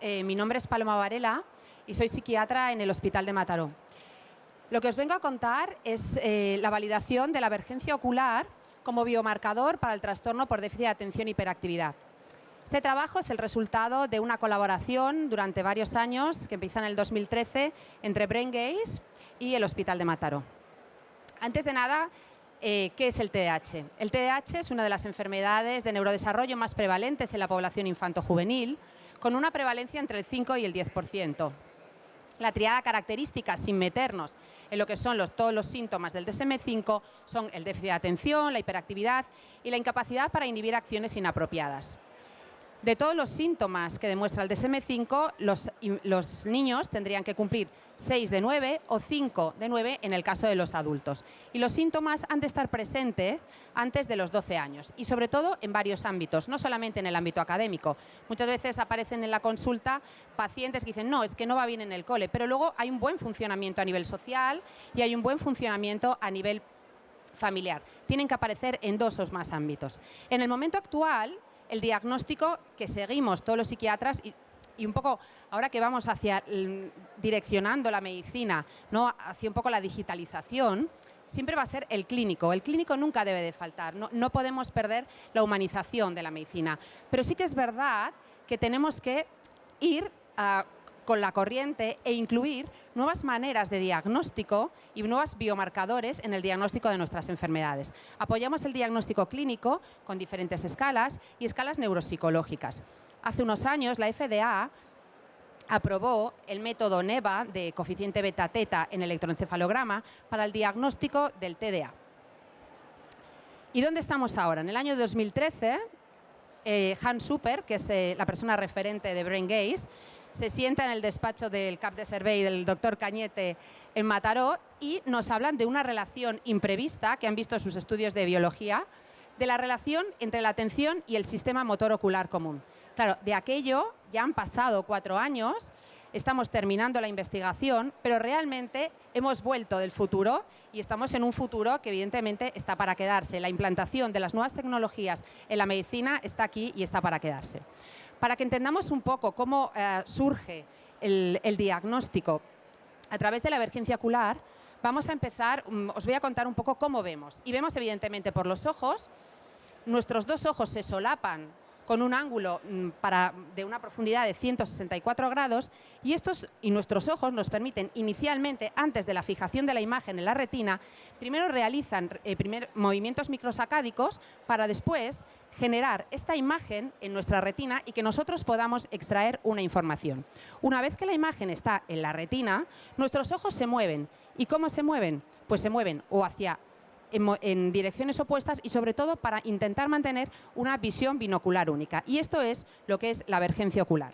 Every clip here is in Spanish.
Mi nombre es Paloma Varela y soy psiquiatra en el Hospital de Mataró. Lo que os vengo a contar es la validación de la avergencia ocular como biomarcador para el trastorno por déficit de atención e hiperactividad. Este trabajo es el resultado de una colaboración durante varios años que empieza en el 2013 entre BrainGaze y el Hospital de Mataró. Antes de nada, ¿qué es el TDAH? El TDAH es una de las enfermedades de neurodesarrollo más prevalentes en la población infanto-juvenil, con una prevalencia entre el 5 y el 10%. La triada característica, sin meternos en lo que son todos los síntomas del DSM-5, son el déficit de atención, la hiperactividad y la incapacidad para inhibir acciones inapropiadas. De todos los síntomas que demuestra el DSM-5, los niños tendrían que cumplir 6 de 9 o 5 de 9 en el caso de los adultos. Y los síntomas han de estar presentes antes de los 12 años y sobre todo en varios ámbitos, no solamente en el ámbito académico. Muchas veces aparecen en la consulta pacientes que dicen no, es que no va bien en el cole, pero luego hay un buen funcionamiento a nivel social y hay un buen funcionamiento a nivel familiar. Tienen que aparecer en 2 o más ámbitos. En el momento actual, el diagnóstico que seguimos todos los psiquiatras y un poco ahora que vamos hacia direccionando la medicina, ¿no?, hacia un poco la digitalización, siempre va a ser el clínico. El clínico nunca debe de faltar, no podemos perder la humanización de la medicina. Pero sí que es verdad que tenemos que ir con la corriente e incluir nuevas maneras de diagnóstico y nuevos biomarcadores en el diagnóstico de nuestras enfermedades. Apoyamos el diagnóstico clínico con diferentes escalas y escalas neuropsicológicas. Hace unos años la FDA aprobó el método NEVA de coeficiente beta-teta en electroencefalograma para el diagnóstico del TDA. ¿Y dónde estamos ahora? En el año 2013, Hans Super, que es la persona referente de BrainGaze, se sienta en el despacho del cap de servei del doctor Cañete en Mataró y nos hablan de una relación imprevista que han visto sus estudios de biología, de la relación entre la atención y el sistema motor ocular común. Claro, de aquello ya han pasado 4 años, estamos terminando la investigación, pero realmente hemos vuelto del futuro y estamos en un futuro que evidentemente está para quedarse. La implantación de las nuevas tecnologías en la medicina está aquí y está para quedarse. Para que entendamos un poco cómo surge el diagnóstico a través de la avergencia ocular, vamos a empezar, os voy a contar un poco cómo vemos. Y vemos evidentemente por los ojos, nuestros 2 ojos se solapan con un ángulo de una profundidad de 164 grados y nuestros ojos nos permiten inicialmente, antes de la fijación de la imagen en la retina, primero realizan movimientos microsacádicos para después generar esta imagen en nuestra retina y que nosotros podamos extraer una información. Una vez que la imagen está en la retina, nuestros ojos se mueven. ¿Y cómo se mueven? Pues se mueven o en direcciones opuestas y sobre todo para intentar mantener una visión binocular única. Y esto es lo que es la avergencia ocular.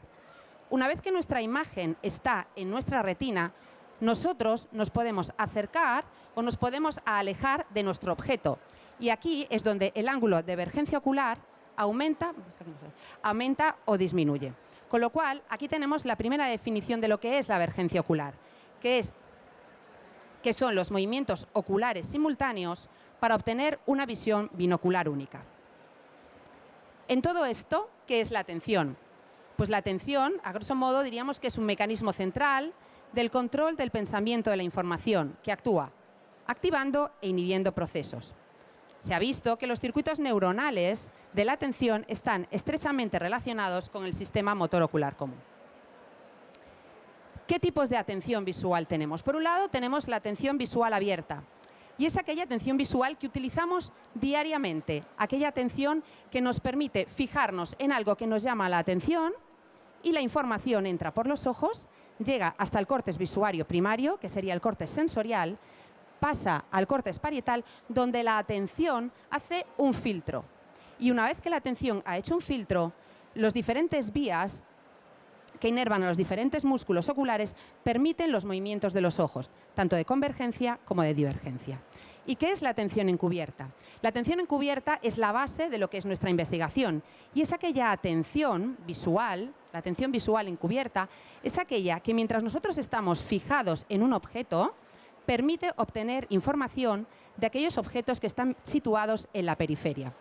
Una vez que nuestra imagen está en nuestra retina, nosotros nos podemos acercar o nos podemos alejar de nuestro objeto. Y aquí es donde el ángulo de divergencia ocular aumenta o disminuye. Con lo cual, aquí tenemos la primera definición de lo que es la avergencia ocular, que son los movimientos oculares simultáneos para obtener una visión binocular única. En todo esto, ¿qué es la atención? Pues la atención, a grosso modo, diríamos que es un mecanismo central del control del pensamiento de la información que actúa activando e inhibiendo procesos. Se ha visto que los circuitos neuronales de la atención están estrechamente relacionados con el sistema motor ocular común. ¿Qué tipos de atención visual tenemos? Por un lado, tenemos la atención visual abierta. Y es aquella atención visual que utilizamos diariamente, aquella atención que nos permite fijarnos en algo que nos llama la atención y la información entra por los ojos, llega hasta el córtex visuario primario, que sería el córtex sensorial, pasa al córtex parietal, donde la atención hace un filtro. Y una vez que la atención ha hecho un filtro, los diferentes vías que inervan a los diferentes músculos oculares permiten los movimientos de los ojos, tanto de convergencia como de divergencia. ¿Y qué es la atención encubierta? La atención encubierta es la base de lo que es nuestra investigación y es aquella atención visual, la atención visual encubierta, es aquella que mientras nosotros estamos fijados en un objeto, permite obtener información de aquellos objetos que están situados en la periferia.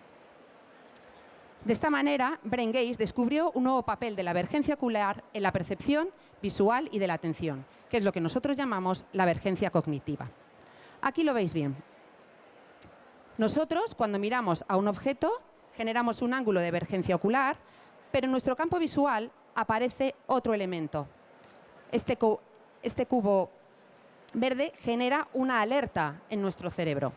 De esta manera, BrainGaze descubrió un nuevo papel de la avergencia ocular en la percepción visual y de la atención, que es lo que nosotros llamamos la avergencia cognitiva. Aquí lo veis bien. Nosotros, cuando miramos a un objeto, generamos un ángulo de avergencia ocular, pero en nuestro campo visual aparece otro elemento. Este cubo verde genera una alerta en nuestro cerebro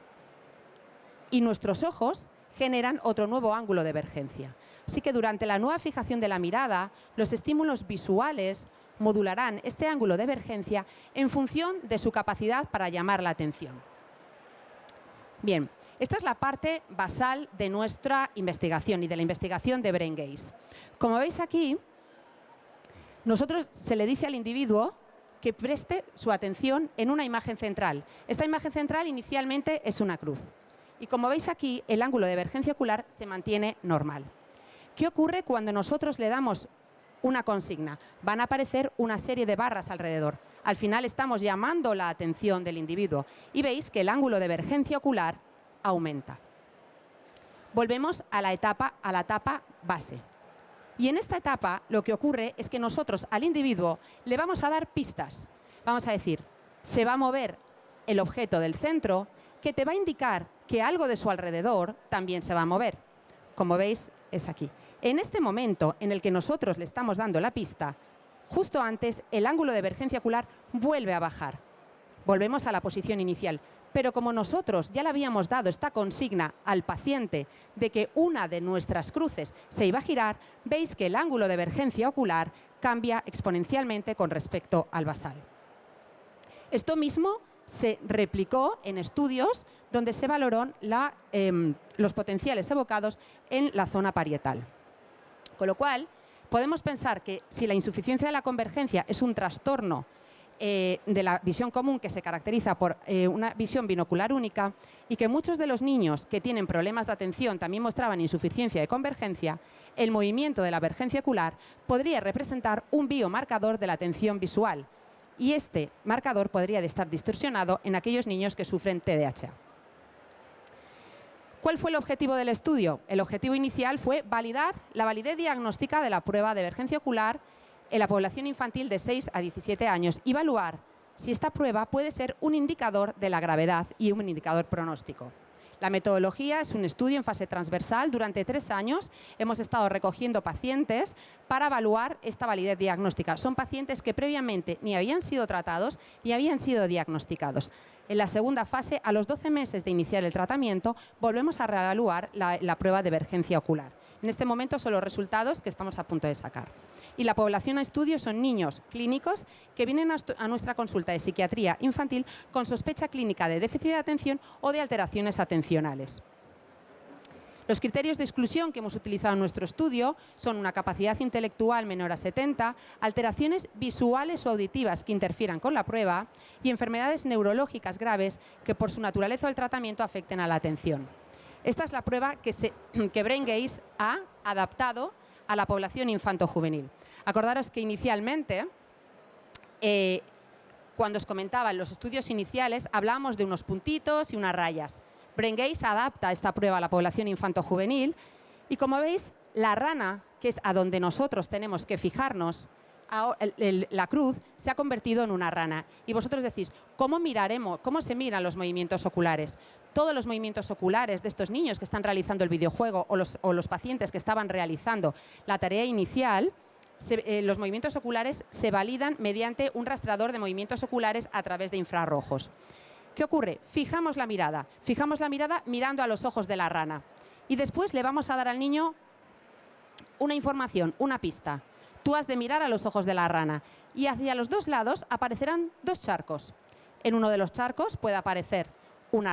y nuestros ojos generan otro nuevo ángulo de avergencia. Así que durante la nueva fijación de la mirada, los estímulos visuales modularán este ángulo de avergencia en función de su capacidad para llamar la atención. Bien, esta es la parte basal de nuestra investigación y de la investigación de BrainGaze. Como veis aquí, nosotros se le dice al individuo que preste su atención en una imagen central. Esta imagen central inicialmente es una cruz. Y como veis aquí, el ángulo de avergencia ocular se mantiene normal. ¿Qué ocurre cuando nosotros le damos una consigna? Van a aparecer una serie de barras alrededor. Al final estamos llamando la atención del individuo y veis que el ángulo de avergencia ocular aumenta. Volvemos a la etapa base. Y en esta etapa lo que ocurre es que nosotros al individuo le vamos a dar pistas. Vamos a decir, se va a mover el objeto del centro, que te va a indicar que algo de su alrededor también se va a mover. Como veis, es aquí. En este momento en el que nosotros le estamos dando la pista, justo antes el ángulo de avergencia ocular vuelve a bajar. Volvemos a la posición inicial. Pero como nosotros ya le habíamos dado esta consigna al paciente de que una de nuestras cruces se iba a girar, veis que el ángulo de avergencia ocular cambia exponencialmente con respecto al basal. Esto mismo se replicó en estudios donde se valoraron los potenciales evocados en la zona parietal. Con lo cual, podemos pensar que si la insuficiencia de la convergencia es un trastorno de la visión común que se caracteriza por una visión binocular única y que muchos de los niños que tienen problemas de atención también mostraban insuficiencia de convergencia, el movimiento de la avergencia ocular podría representar un biomarcador de la atención visual y este marcador podría estar distorsionado en aquellos niños que sufren TDAH. ¿Cuál fue el objetivo del estudio? El objetivo inicial fue validar la validez diagnóstica de la prueba de avergencia ocular en la población infantil de 6 a 17 años y evaluar si esta prueba puede ser un indicador de la gravedad y un indicador pronóstico. La metodología es un estudio en fase transversal. Durante 3 años hemos estado recogiendo pacientes para evaluar esta validez diagnóstica. Son pacientes que previamente ni habían sido tratados ni habían sido diagnosticados. En la segunda fase, a los 12 meses de iniciar el tratamiento, volvemos a reevaluar la prueba de avergencia ocular. En este momento son los resultados que estamos a punto de sacar. Y la población a estudio son niños clínicos que vienen a nuestra consulta de psiquiatría infantil con sospecha clínica de déficit de atención o de alteraciones atencionales. Los criterios de exclusión que hemos utilizado en nuestro estudio son una capacidad intelectual menor a 70, alteraciones visuales o auditivas que interfieran con la prueba y enfermedades neurológicas graves que por su naturaleza o el tratamiento afecten a la atención. Esta es la prueba que BrainGaze ha adaptado a la población infanto-juvenil. Acordaros que inicialmente, cuando os comentaba en los estudios iniciales, hablábamos de unos puntitos y unas rayas. BrainGaze adapta esta prueba a la población infanto-juvenil y, como veis, la rana, que es a donde nosotros tenemos que fijarnos, la cruz se ha convertido en una rana. Y vosotros decís, ¿cómo se miran los movimientos oculares? Todos los movimientos oculares de estos niños que están realizando el videojuego o los pacientes que estaban realizando la tarea inicial, los movimientos oculares se validan mediante un rastreador de movimientos oculares a través de infrarrojos. ¿Qué ocurre? Fijamos la mirada mirando a los ojos de la rana y después le vamos a dar al niño una información, una pista. Tú has de mirar a los ojos de la rana y hacia los dos lados aparecerán 2 charcos. En uno de los charcos puede aparecer un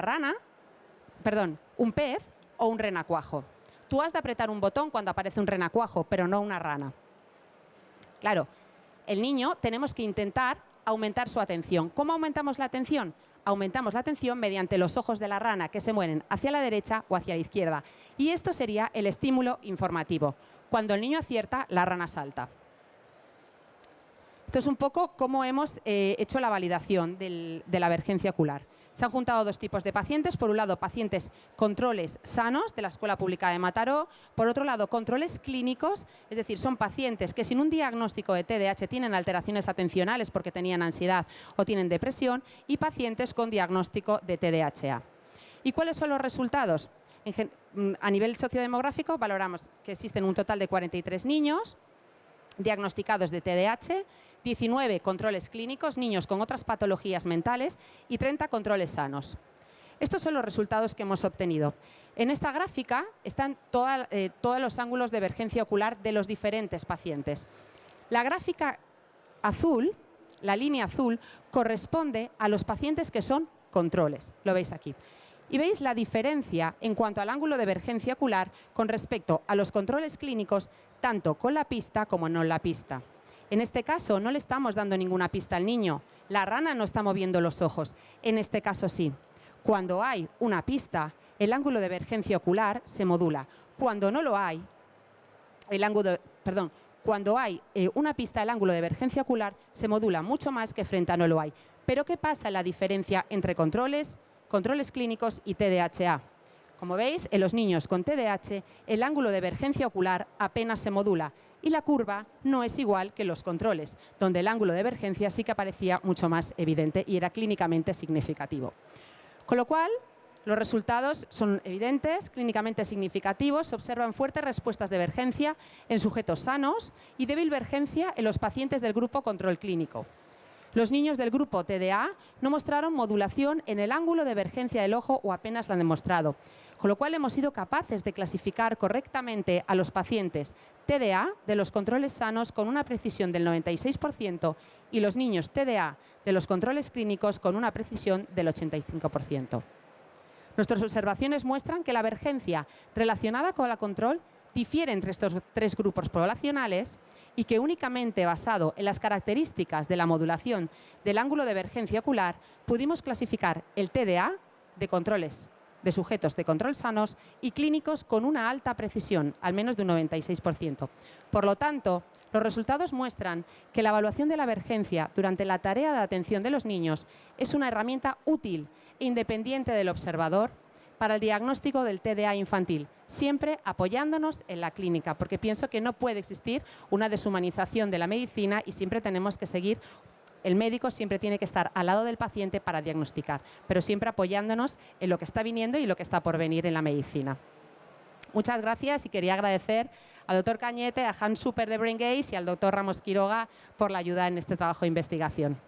pez o un renacuajo. Tú has de apretar un botón cuando aparece un renacuajo, pero no una rana. Claro, el niño tenemos que intentar aumentar su atención. ¿Cómo aumentamos la atención? Aumentamos la atención mediante los ojos de la rana que se mueven hacia la derecha o hacia la izquierda. Y esto sería el estímulo informativo. Cuando el niño acierta, la rana salta. Esto es un poco cómo hemos hecho la validación de la avergencia ocular. Se han juntado dos tipos de pacientes. Por un lado, pacientes controles sanos de la Escuela Pública de Mataró. Por otro lado, controles clínicos, es decir, son pacientes que sin un diagnóstico de TDAH tienen alteraciones atencionales porque tenían ansiedad o tienen depresión, y pacientes con diagnóstico de TDAH. ¿Y cuáles son los resultados? A nivel sociodemográfico valoramos que existen un total de 43 niños diagnosticados de TDAH, 19 controles clínicos, niños con otras patologías mentales, y 30 controles sanos. Estos son los resultados que hemos obtenido. En esta gráfica están todos los ángulos de emergencia ocular de los diferentes pacientes. La gráfica azul, la línea azul, corresponde a los pacientes que son controles. Lo veis aquí. Y veis la diferencia en cuanto al ángulo de emergencia ocular con respecto a los controles clínicos, tanto con la pista como no la pista. En este caso no le estamos dando ninguna pista al niño. La rana no está moviendo los ojos. En este caso sí. Cuando hay una pista, el ángulo de emergencia ocular se modula. Cuando no lo hay, cuando hay una pista, el ángulo de emergencia ocular se modula mucho más que frente a no lo hay. Pero ¿qué pasa en la diferencia entre controles clínicos y TDAH? Como veis, en los niños con TDAH, el ángulo de emergencia ocular apenas se modula y la curva no es igual que los controles, donde el ángulo de emergencia sí que aparecía mucho más evidente y era clínicamente significativo. Con lo cual, los resultados son evidentes, clínicamente significativos. Se observan fuertes respuestas de emergencia en sujetos sanos y débil emergencia en los pacientes del grupo control clínico. Los niños del grupo TDA no mostraron modulación en el ángulo de emergencia del ojo o apenas la han demostrado, con lo cual hemos sido capaces de clasificar correctamente a los pacientes TDA de los controles sanos con una precisión del 96% y los niños TDA de los controles clínicos con una precisión del 85%. Nuestras observaciones muestran que la emergencia relacionada con la control difiere entre estos tres grupos poblacionales y que únicamente basado en las características de la modulación del ángulo de emergencia ocular pudimos clasificar el TDA de controles de sujetos de control sanos y clínicos con una alta precisión, al menos de un 96%. Por lo tanto, los resultados muestran que la evaluación de la emergencia durante la tarea de atención de los niños es una herramienta útil e independiente del observador para el diagnóstico del TDA infantil, siempre apoyándonos en la clínica, porque pienso que no puede existir una deshumanización de la medicina y siempre tenemos que seguir, el médico siempre tiene que estar al lado del paciente para diagnosticar, pero siempre apoyándonos en lo que está viniendo y lo que está por venir en la medicina. Muchas gracias y quería agradecer al doctor Cañete, a Hans Super de Brain Gaze y al doctor Ramos Quiroga por la ayuda en este trabajo de investigación.